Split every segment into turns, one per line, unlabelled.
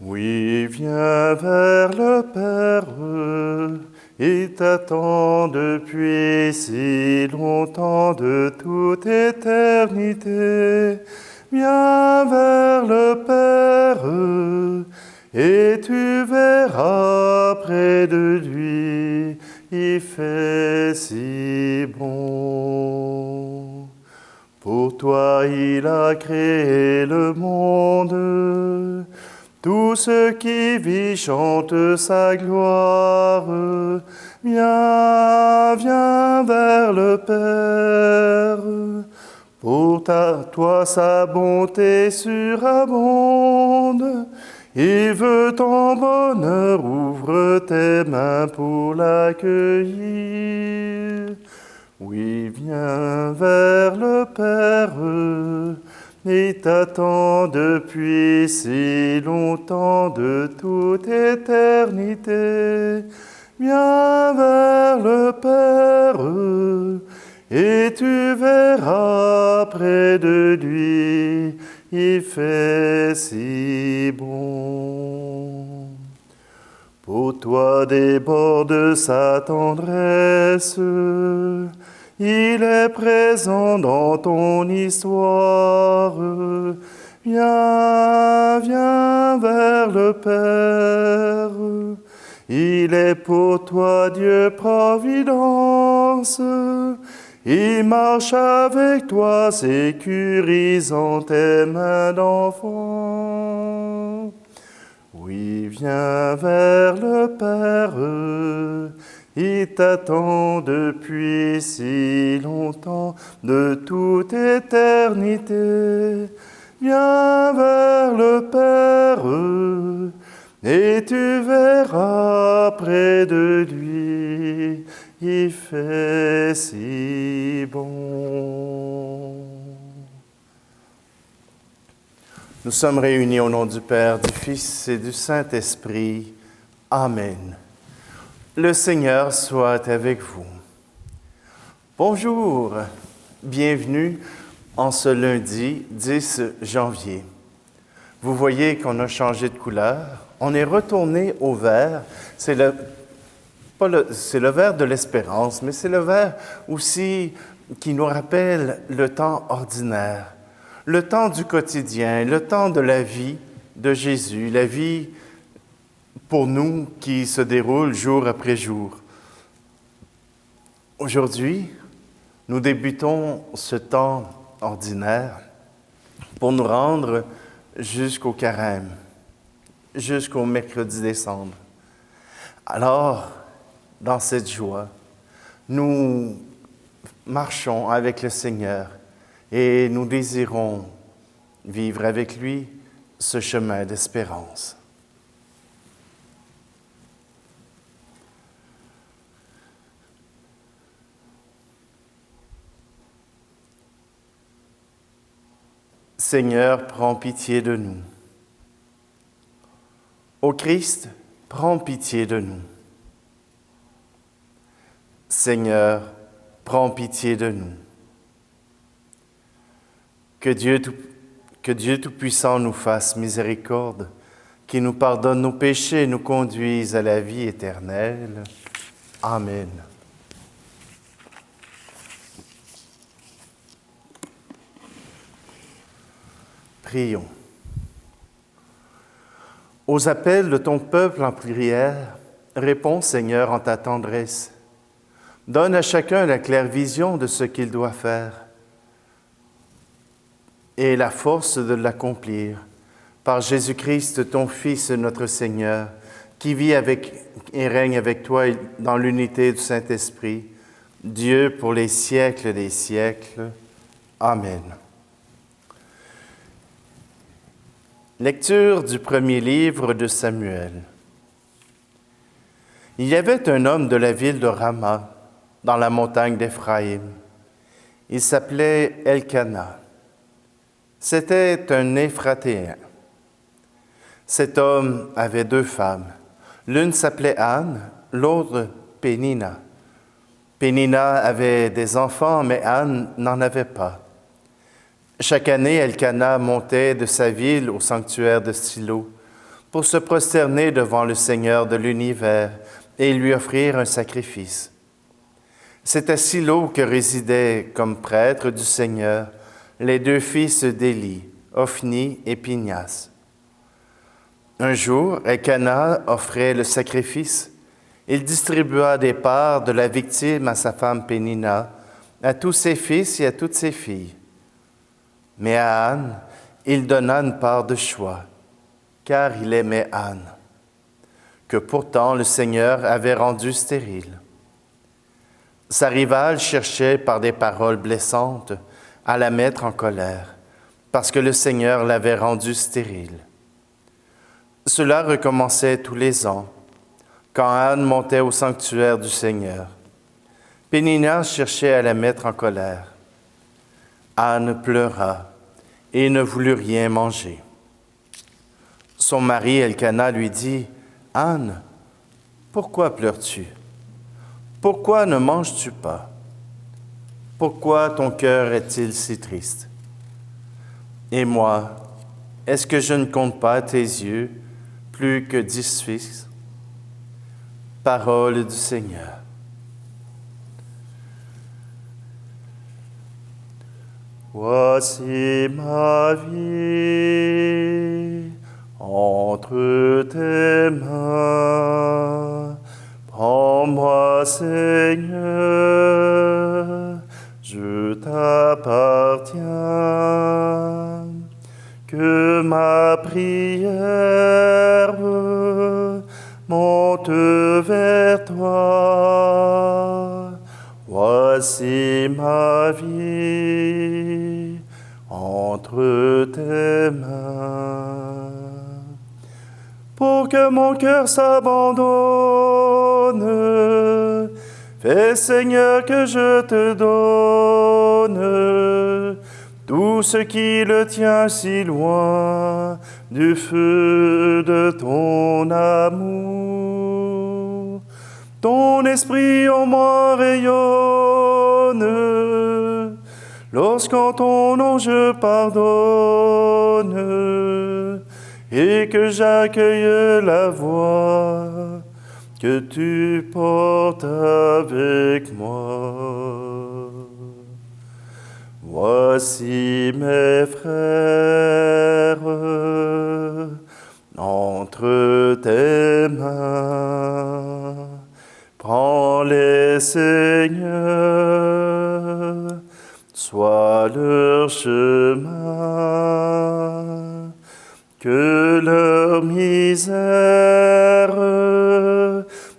Oui, viens vers le Père, il t'attend depuis si longtemps de toute éternité. Viens vers le Père, et tu verras près de lui, il fait si bon. Pour toi, il a créé le monde. Tout ce qui vit chante sa gloire. Viens, viens vers le Père. Pour toi, sa bonté surabonde. Il veut ton bonheur, ouvre tes mains pour l'accueillir. Oui, viens vers le Père. Il t'attend depuis si longtemps de toute éternité. Viens vers le Père, et tu verras près de lui, il fait si bon. Pour toi déborde sa tendresse, il est présent dans ton histoire. Viens, viens vers le Père. Il est pour toi Dieu Providence. Il marche avec toi, sécurisant tes mains d'enfant. Oui, viens vers le Père. Il t'attend depuis si longtemps, de toute éternité. Viens vers le Père, et tu verras près de lui, il fait si bon. Nous sommes réunis au nom du Père, du Fils et du Saint-Esprit. Amen. Le Seigneur soit avec vous. Bonjour, bienvenue en ce lundi 10 janvier. Vous voyez qu'on a changé de couleur. On est retourné au vert. C'est le vert de l'espérance, mais c'est le vert aussi qui nous rappelle le temps ordinaire, le temps du quotidien, le temps de la vie de Jésus, la vie pour nous qui se déroule jour après jour. Aujourd'hui, nous débutons ce temps ordinaire pour nous rendre jusqu'au carême, jusqu'au mercredi décembre. Alors, dans cette joie, nous marchons avec le Seigneur et nous désirons vivre avec lui ce chemin d'espérance. Seigneur, prends pitié de nous. Ô Christ, prends pitié de nous. Seigneur, prends pitié de nous. Que Dieu Tout-Puissant nous fasse miséricorde, qu'il nous pardonne nos péchés et nous conduise à la vie éternelle. Amen. Prions. Aux appels de ton peuple en prière, réponds, Seigneur, en ta tendresse. Donne à chacun la claire vision de ce qu'il doit faire et la force de l'accomplir. Par Jésus-Christ, ton Fils, notre Seigneur, qui vit avec et règne avec toi dans l'unité du Saint-Esprit, Dieu pour les siècles des siècles. Amen. Lecture du premier livre de Samuel. Il y avait un homme de la ville de Rama, dans la montagne d'Éphraïm. Il s'appelait Elkana. C'était un Éphratéen. Cet homme avait 2 femmes. L'une s'appelait Anne, l'autre Pénina. Pénina avait des enfants, mais Anne n'en avait pas. Chaque année, Elkana montait de sa ville au sanctuaire de Silo pour se prosterner devant le Seigneur de l'univers et lui offrir un sacrifice. C'est à Silo que résidaient comme prêtres du Seigneur les deux fils d'Élie, Ophni et Pinias. Un jour, Elkana offrait le sacrifice. Il distribua des parts de la victime à sa femme Pénina, à tous ses fils et à toutes ses filles. Mais à Anne, il donna une part de choix, car il aimait Anne, que pourtant le Seigneur avait rendue stérile. Sa rivale cherchait par des paroles blessantes à la mettre en colère, parce que le Seigneur l'avait rendue stérile. Cela recommençait tous les ans, quand Anne montait au sanctuaire du Seigneur. Pénina cherchait à la mettre en colère. Anne pleura et ne voulut rien manger. Son mari Elkana lui dit, « Anne, pourquoi pleures-tu? Pourquoi ne manges-tu pas? Pourquoi ton cœur est-il si triste? Et moi, est-ce que je ne compte pas à tes yeux plus que 10 fils? » Parole du Seigneur. Voici ma vie entre tes mains. Prends-moi, Seigneur, je t'appartiens. Que ma prière monte vers toi. Voici ma vie entre tes mains. Pour que mon cœur s'abandonne, fais, Seigneur, que je te donne tout ce qui le tient si loin du feu de ton amour. Ton esprit en moi rayonne, lorsqu'en ton nom je pardonne, et que j'accueille la voix que tu portes avec moi. Voici mes frères entre tes mains. Prends-les, Seigneur, sois leur chemin, que leur misère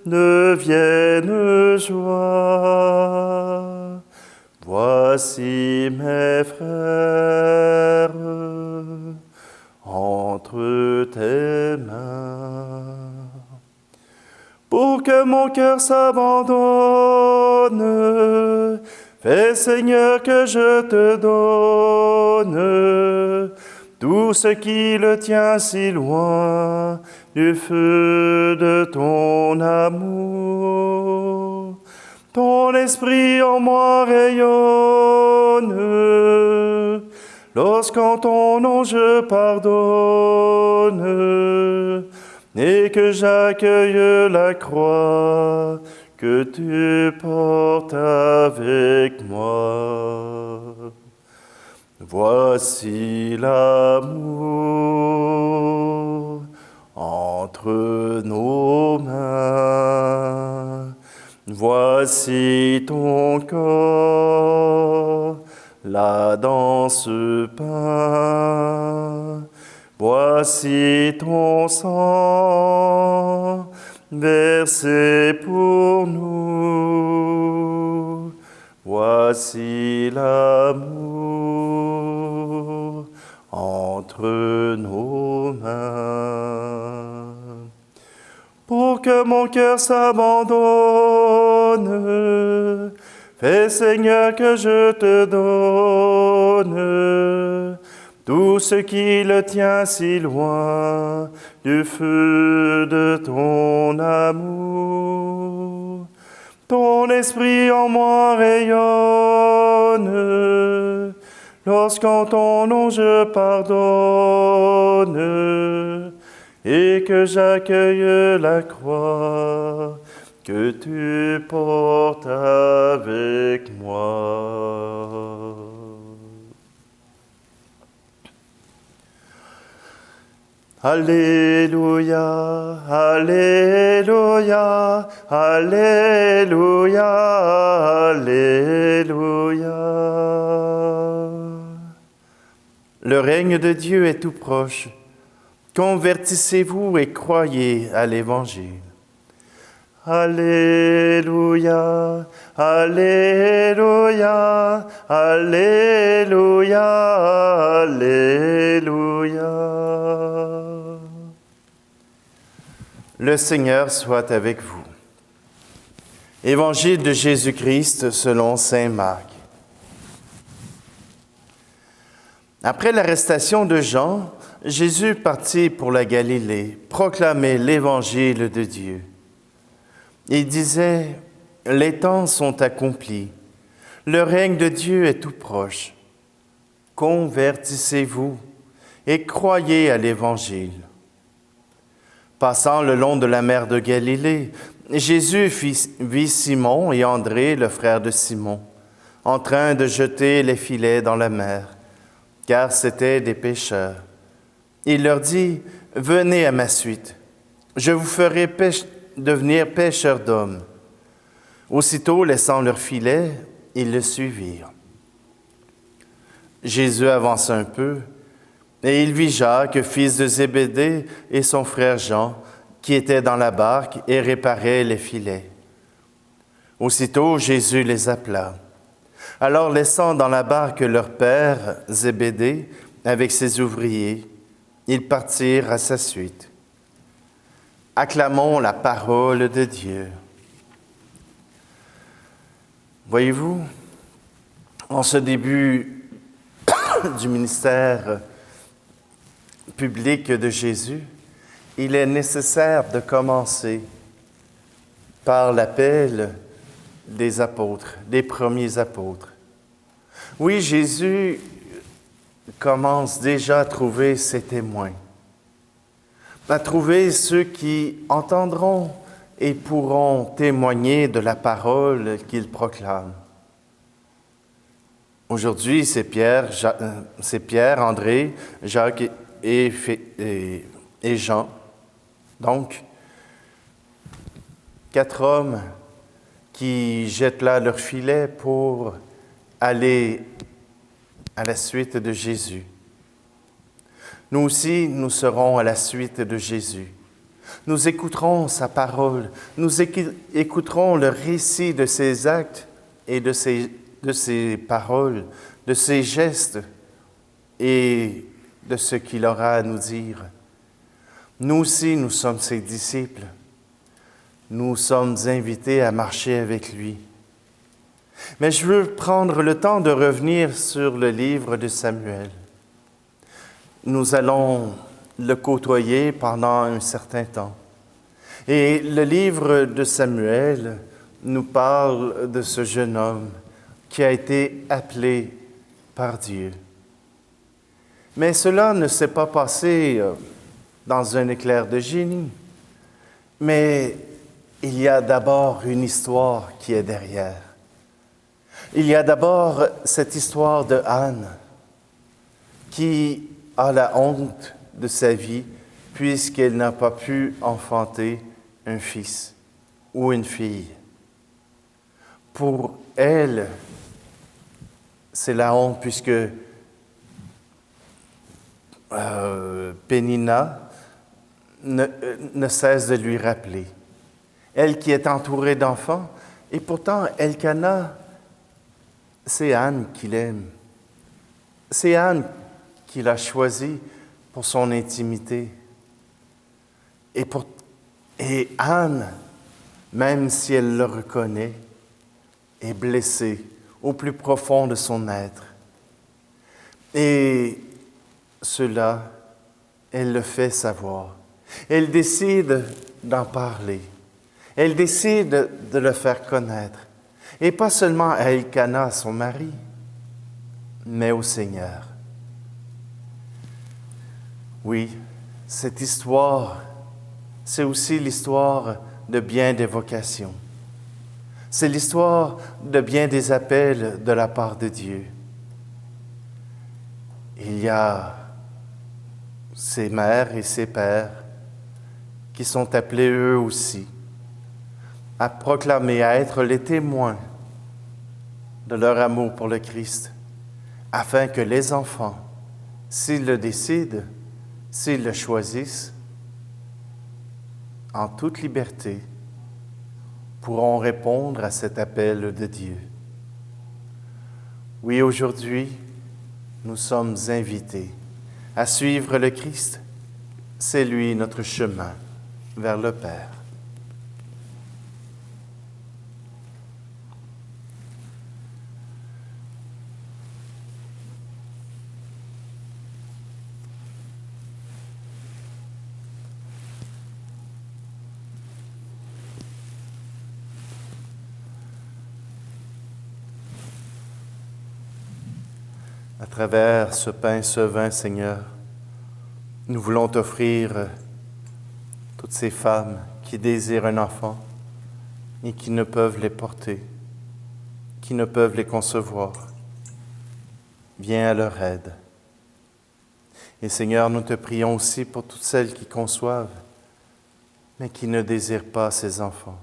devienne joie. Voici mes frères entre tes mains. Pour que mon cœur s'abandonne, fais, Seigneur, que je te donne tout ce qui le tient si loin du feu de ton amour. Ton esprit en moi rayonne, lorsqu'en ton nom je pardonne, et que j'accueille la croix que tu portes avec moi. Voici l'amour entre nos mains. Voici ton corps, la danse peint. Voici ton sang, versé pour nous. Voici l'amour entre nos mains. Pour que mon cœur s'abandonne, fais, Seigneur, que je te donne tout ce qui le tient si loin du feu de ton amour. Ton esprit en moi rayonne, lorsqu'en ton nom je pardonne, et que j'accueille la croix que tu portes avec moi. Alléluia, Alléluia, Alléluia, Alléluia. Le règne de Dieu est tout proche. Convertissez-vous et croyez à l'Évangile. Alléluia, Alléluia, Alléluia, Alléluia. Le Seigneur soit avec vous. Évangile de Jésus-Christ selon saint Marc. Après l'arrestation de Jean, Jésus partit pour la Galilée, proclamer l'Évangile de Dieu. Il disait, « Les temps sont accomplis, le règne de Dieu est tout proche. Convertissez-vous et croyez à l'Évangile. » Passant le long de la mer de Galilée, Jésus vit Simon et André, le frère de Simon, en train de jeter les filets dans la mer, car c'étaient des pêcheurs. Il leur dit, « Venez à ma suite, je vous ferai devenir pêcheurs d'hommes. » Aussitôt, laissant leurs filets, ils le suivirent. Jésus avança un peu, et il vit Jacques, fils de Zébédée, et son frère Jean, qui étaient dans la barque et réparaient les filets. Aussitôt, Jésus les appela. Alors, laissant dans la barque leur père, Zébédée, avec ses ouvriers, ils partirent à sa suite. Acclamons la parole de Dieu. Voyez-vous, en ce début du ministère public de Jésus, il est nécessaire de commencer par l'appel des apôtres, des premiers apôtres. Oui, Jésus commence déjà à trouver ses témoins, à trouver ceux qui entendront et pourront témoigner de la parole qu'il proclame. Aujourd'hui, c'est Pierre, André, Jacques et Jean. Donc, 4 hommes qui jettent là leur filet pour aller à la suite de Jésus. Nous aussi, nous serons à la suite de Jésus. Nous écouterons sa parole, nous écouterons le récit de ses actes et de ses paroles, de ses gestes et de ce qu'il aura à nous dire. Nous aussi, nous sommes ses disciples. Nous sommes invités à marcher avec lui. Mais je veux prendre le temps de revenir sur le livre de Samuel. Nous allons le côtoyer pendant un certain temps. Et le livre de Samuel nous parle de ce jeune homme qui a été appelé par Dieu. Mais cela ne s'est pas passé dans un éclair de génie, mais il y a d'abord une histoire qui est derrière. Il y a d'abord cette histoire de Anne qui a la honte de sa vie puisqu'elle n'a pas pu enfanter un fils ou une fille. Pour elle, c'est la honte puisque Pénina ne cesse de lui rappeler. Elle qui est entourée d'enfants, et pourtant Elkana, c'est Anne qui l'aime. C'est Anne qui l'a choisi pour son intimité. Et Anne, même si elle le reconnaît, est blessée au plus profond de son être. Et cela, elle le fait savoir. Elle décide d'en parler. Elle décide de le faire connaître. Et pas seulement à Elkana, son mari, mais au Seigneur. Oui, Cette histoire, c'est aussi l'histoire de bien des vocations. C'est l'histoire de bien des appels de la part de Dieu. Il y a ces mères et ces pères qui sont appelés eux aussi à proclamer, à être les témoins de leur amour pour le Christ, afin que les enfants, s'ils le décident, s'ils le choisissent, en toute liberté, pourront répondre à cet appel de Dieu. Oui, aujourd'hui, nous sommes invités à suivre le Christ. C'est lui notre chemin vers le Père. À travers ce pain, ce vin, Seigneur, nous voulons t'offrir toutes ces femmes qui désirent un enfant et qui ne peuvent les porter, qui ne peuvent les concevoir. Viens à leur aide. Et Seigneur, nous te prions aussi pour toutes celles qui conçoivent, mais qui ne désirent pas ces enfants.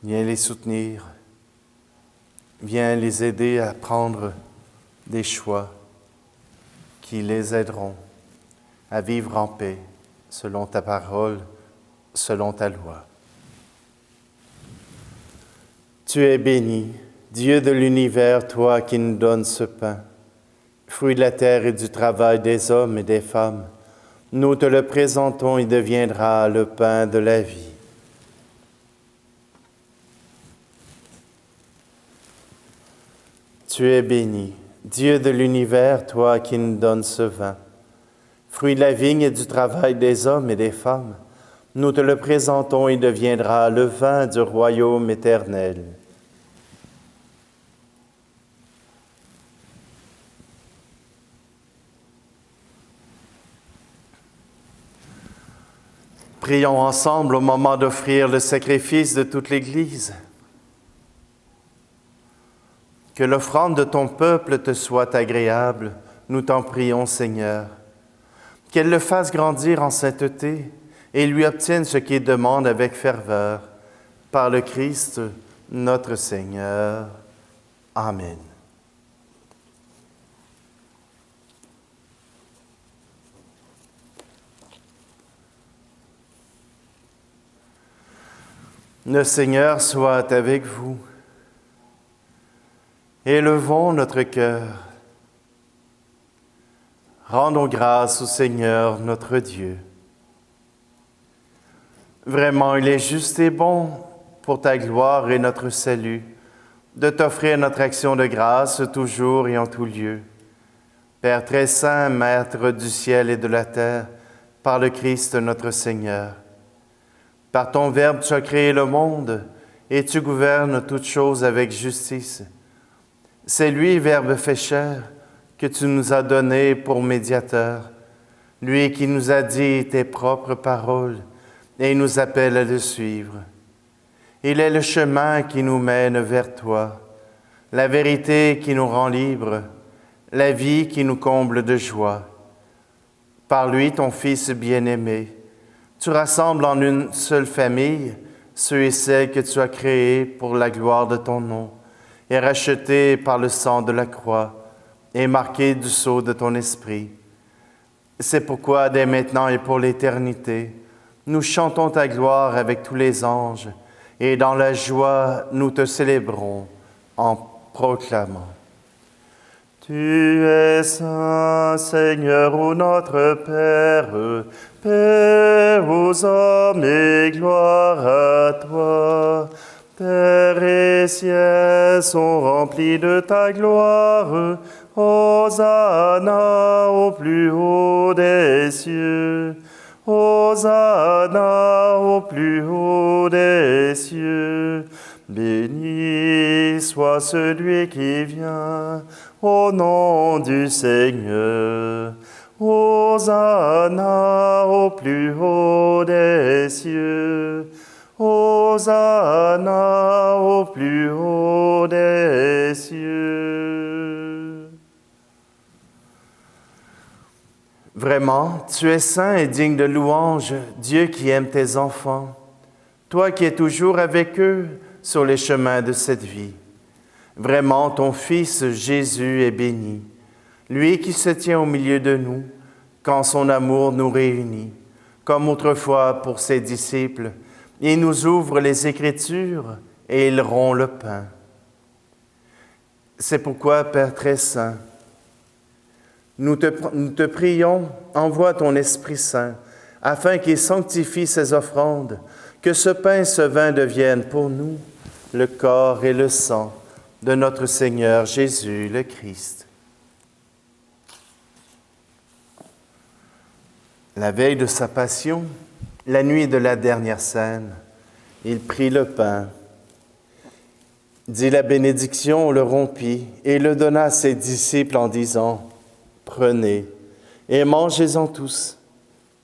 Viens les soutenir. Viens les aider à prendre des choix qui les aideront à vivre en paix selon ta parole, selon ta loi. Tu es béni, Dieu de l'univers, toi qui nous donnes ce pain, fruit de la terre et du travail des hommes et des femmes. Nous te le présentons, il deviendra le pain de la vie. Tu es béni, Dieu de l'univers, toi qui nous donnes ce vin, fruit de la vigne et du travail des hommes et des femmes. Nous te le présentons, il deviendra le vin du royaume éternel. Prions ensemble au moment d'offrir le sacrifice de toute l'Église. Que l'offrande de ton peuple te soit agréable, nous t'en prions, Seigneur. Qu'elle le fasse grandir en sainteté et lui obtienne ce qu'il demande avec ferveur. Par le Christ, notre Seigneur. Amen. Le Seigneur soit avec vous. Élevons notre cœur. Rendons grâce au Seigneur notre Dieu. Vraiment, il est juste et bon pour ta gloire et notre salut de t'offrir notre action de grâce toujours et en tout lieu. Père très saint, Maître du ciel et de la terre, par le Christ notre Seigneur. Par ton Verbe, tu as créé le monde et tu gouvernes toutes choses avec justice. C'est lui, Verbe fait chair, que tu nous as donné pour médiateur, lui qui nous a dit tes propres paroles et nous appelle à le suivre. Il est le chemin qui nous mène vers toi, la vérité qui nous rend libres, la vie qui nous comble de joie. Par lui, ton Fils bien-aimé, tu rassembles en une seule famille ceux et celles que tu as créés pour la gloire de ton nom, et racheté par le sang de la croix, et marqué du sceau de ton esprit. C'est pourquoi, dès maintenant et pour l'éternité, nous chantons ta gloire avec tous les anges, et dans la joie, nous te célébrons en proclamant. Tu es saint, Seigneur, ô notre Père, paix aux hommes et gloire à toi. Terre et ciel sont remplis de ta gloire. Hosanna au plus haut des cieux. Hosanna au plus haut des cieux. Béni soit celui qui vient au nom du Seigneur. Hosanna au plus haut des cieux. Hosanna au plus haut des cieux. Vraiment, tu es saint et digne de louange, Dieu qui aime tes enfants. Toi qui es toujours avec eux sur les chemins de cette vie. Vraiment, ton Fils Jésus est béni, lui qui se tient au milieu de nous, quand son amour nous réunit, comme autrefois pour ses disciples. Il nous ouvre les Écritures et il rompt le pain. C'est pourquoi, Père très saint, nous te prions, envoie ton Esprit Saint, afin qu'il sanctifie ces offrandes, que ce pain et ce vin deviennent pour nous le corps et le sang de notre Seigneur Jésus le Christ. La veille de sa passion, la nuit de la dernière scène, il prit le pain, dit la bénédiction, le rompit et le donna à ses disciples en disant, « Prenez et mangez-en tous,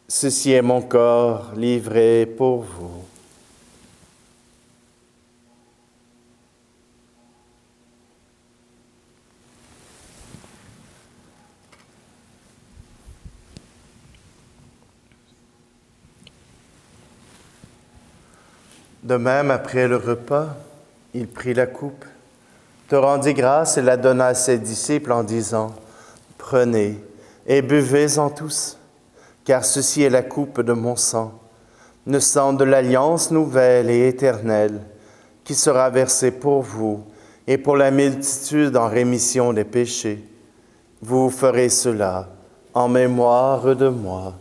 ceci est mon corps livré pour vous. » De même, après le repas, il prit la coupe, te rendit grâce et la donna à ses disciples en disant, « Prenez et buvez-en tous, car ceci est la coupe de mon sang, le sang de l'alliance nouvelle et éternelle, qui sera versé pour vous et pour la multitude en rémission des péchés. Vous ferez cela en mémoire de moi. »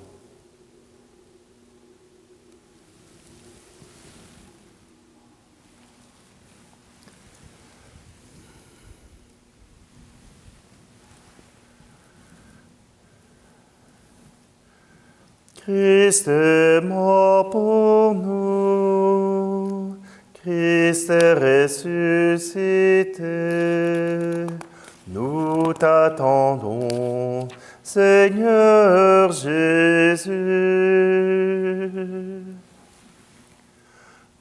Christ est mort pour nous, Christ est ressuscité. Nous t'attendons, Seigneur Jésus.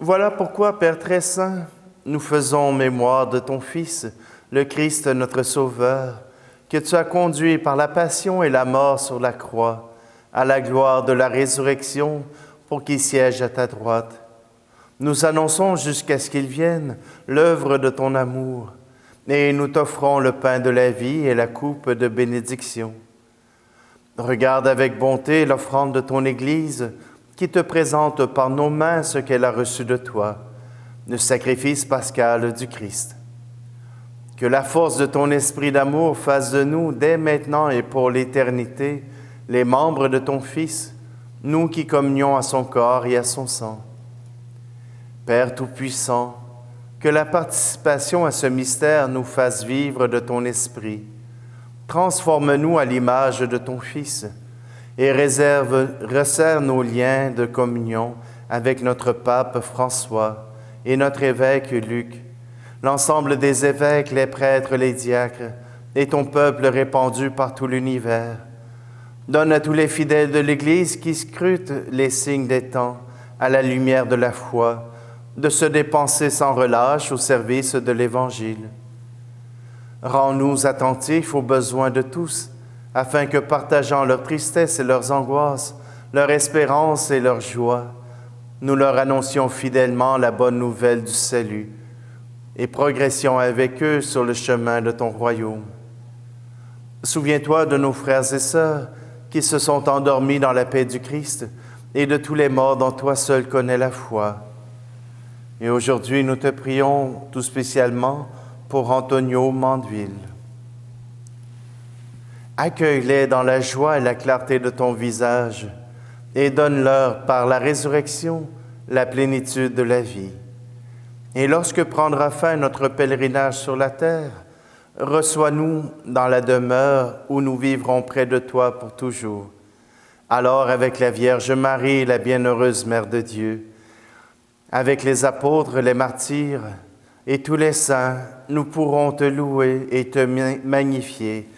Voilà pourquoi, Père très saint, nous faisons mémoire de ton Fils, le Christ notre Sauveur, que tu as conduit par la passion et la mort sur la croix, à la gloire de la résurrection, pour qu'il siège à ta droite. Nous annonçons jusqu'à ce qu'il vienne l'œuvre de ton amour, et nous t'offrons le pain de la vie et la coupe de bénédiction. Regarde avec bonté l'offrande de ton Église, qui te présente par nos mains ce qu'elle a reçu de toi, le sacrifice pascal du Christ. Que la force de ton esprit d'amour fasse de nous, dès maintenant et pour l'éternité, les membres de ton Fils, nous qui communions à son corps et à son sang. Père Tout-Puissant, que la participation à ce mystère nous fasse vivre de ton esprit. Transforme-nous à l'image de ton Fils et resserre nos liens de communion avec notre pape François et notre évêque Luc, l'ensemble des évêques, les prêtres, les diacres et ton peuple répandu par tout l'univers. Donne à tous les fidèles de l'Église qui scrutent les signes des temps à la lumière de la foi, de se dépenser sans relâche au service de l'Évangile. Rends-nous attentifs aux besoins de tous, afin que, partageant leur tristesse et leurs angoisses, leur espérance et leur joie, nous leur annoncions fidèlement la bonne nouvelle du salut et progressions avec eux sur le chemin de ton royaume. Souviens-toi de nos frères et sœurs qui se sont endormis dans la paix du Christ et de tous les morts dont toi seul connais la foi. Et aujourd'hui, nous te prions tout spécialement pour Antonio Mandeville. Accueille-les dans la joie et la clarté de ton visage et donne-leur par la résurrection la plénitude de la vie. Et lorsque prendra fin notre pèlerinage sur la terre, reçois-nous dans la demeure où nous vivrons près de toi pour toujours. Alors, avec la Vierge Marie, la bienheureuse Mère de Dieu, avec les apôtres, les martyrs et tous les saints, nous pourrons te louer et te magnifier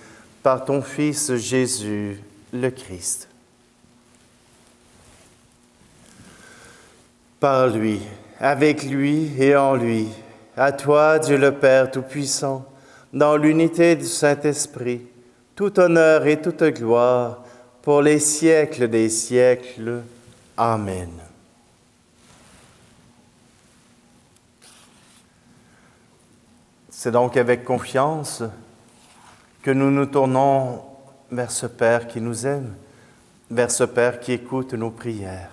par ton Fils Jésus. le Christ. Par lui, avec lui et en lui, à toi, Dieu le Père Tout-Puissant, dans l'unité du Saint-Esprit, tout honneur et toute gloire, pour les siècles des siècles. Amen. C'est donc avec confiance que nous nous tournons vers ce Père qui nous aime, vers ce Père qui écoute nos prières.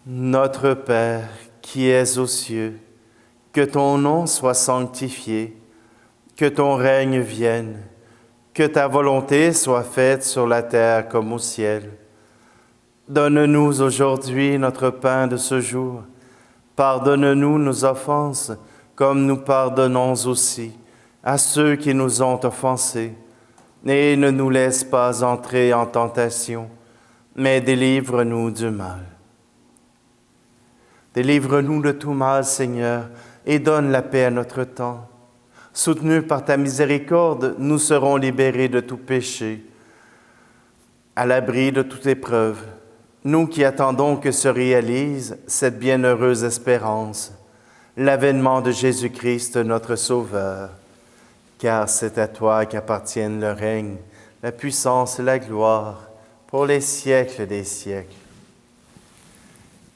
Notre Père qui es aux cieux, que ton nom soit sanctifié, que ton règne vienne, que ta volonté soit faite sur la terre comme au ciel. Donne-nous aujourd'hui notre pain de ce jour. Pardonne-nous nos offenses, comme nous pardonnons aussi à ceux qui nous ont offensés. Et ne nous laisse pas entrer en tentation, mais délivre-nous du mal. Délivre-nous de tout mal, Seigneur, et donne la paix à notre temps. Soutenus par ta miséricorde, nous serons libérés de tout péché, à l'abri de toute épreuve, nous qui attendons que se réalise cette bienheureuse espérance, l'avènement de Jésus-Christ, notre Sauveur. Car c'est à toi qu'appartiennent le règne, la puissance et la gloire, pour les siècles des siècles.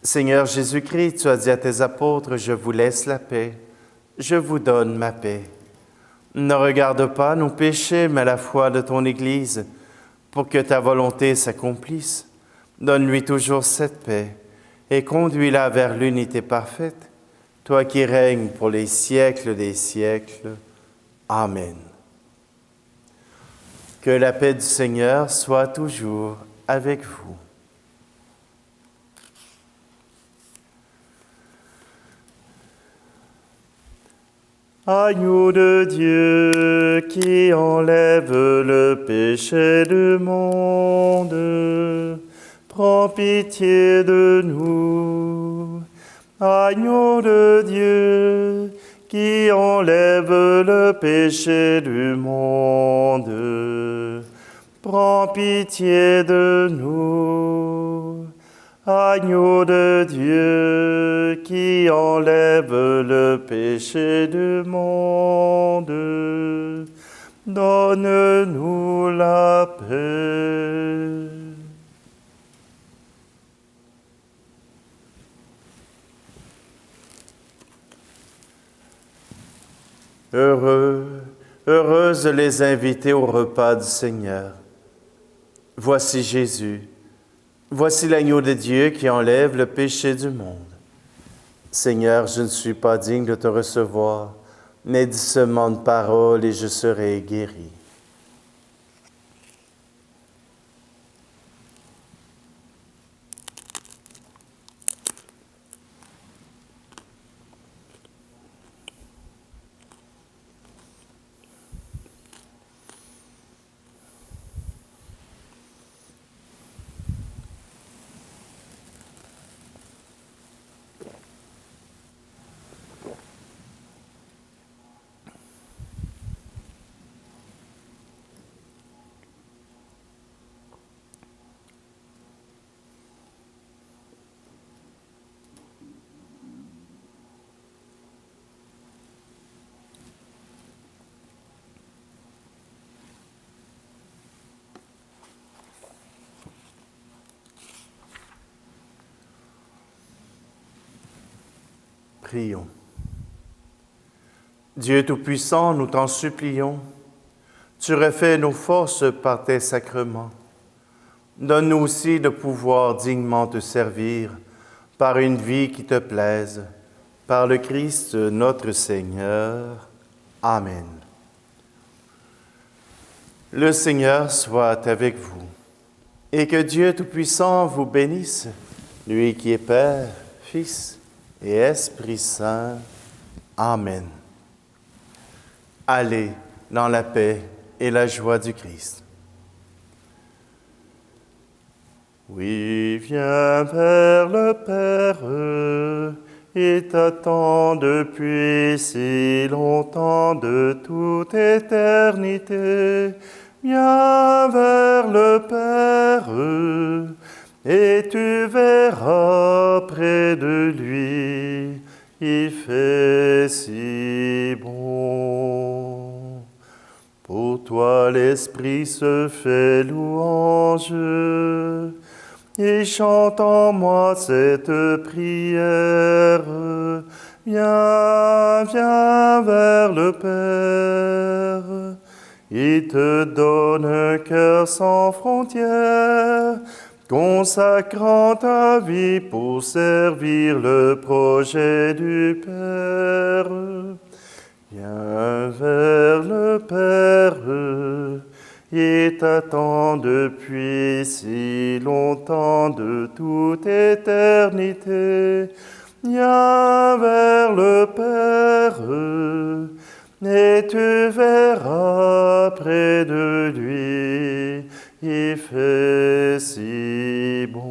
Seigneur Jésus-Christ, tu as dit à tes apôtres, « Je vous laisse la paix, je vous donne ma paix. » Ne regarde pas nos péchés, mais la foi de ton Église, pour que ta volonté s'accomplisse. Donne-lui toujours cette paix et conduis-la vers l'unité parfaite, toi qui règnes pour les siècles des siècles. Amen. Que la paix du Seigneur soit toujours avec vous. Agneau de Dieu qui enlève le péché du monde, prends pitié de nous. Agneau de Dieu qui enlève le péché du monde, prends pitié de nous. Agneau de Dieu qui enlève le péché du monde, donne-nous la paix. Heureuses les invités au repas du Seigneur. Voici Jésus. Voici l'agneau de Dieu qui enlève le péché du monde. Seigneur, je ne suis pas digne de te recevoir, mais dis seulement une parole et je serai guéri. Prions. Dieu Tout-Puissant, nous t'en supplions, tu refais nos forces par tes sacrements. Donne-nous aussi de pouvoir dignement te servir par une vie qui te plaise, par le Christ notre Seigneur. Amen. Le Seigneur soit avec vous et que Dieu Tout-Puissant vous bénisse, lui qui est Père, Fils et Esprit Saint. Amen. Allez dans la paix et la joie du Christ. Oui, viens vers le Père et t'attend depuis si longtemps de toute éternité. Viens vers vers le Père, et tu verras près de lui, il fait si bon. Pour toi l'Esprit se fait louange, et chante en moi cette prière. Viens, viens vers le Père. Il te donne un cœur sans frontières, consacrant ta vie pour servir le projet du Père. Viens vers le Père, il t'attend depuis si longtemps de toute éternité. Viens vers le Père, et tu verras près de lui, il fait si bon.